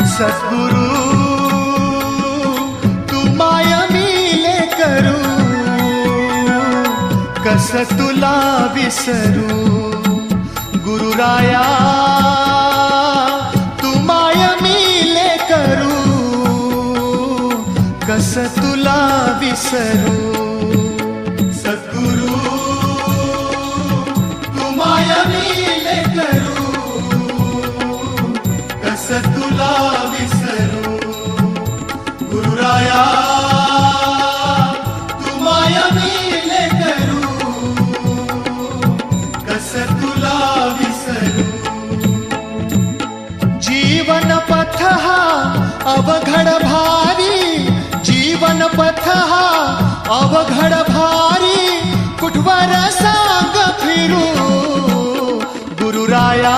सद्गुरु तू माय मिले करू, कस तुला विसरू. गुरुराया तू माय मिले करू, कस तुला विसरू. सद्गुरु तू माय मिले करू, कस तुला विसरू. गुरुराया तू माय मिले करू, कस तुला विसरू. जीवन पथ हा अवघड भारी, जीवन पथ हा अवघड भारी, कुठवर सांग फिरू. गुरुराया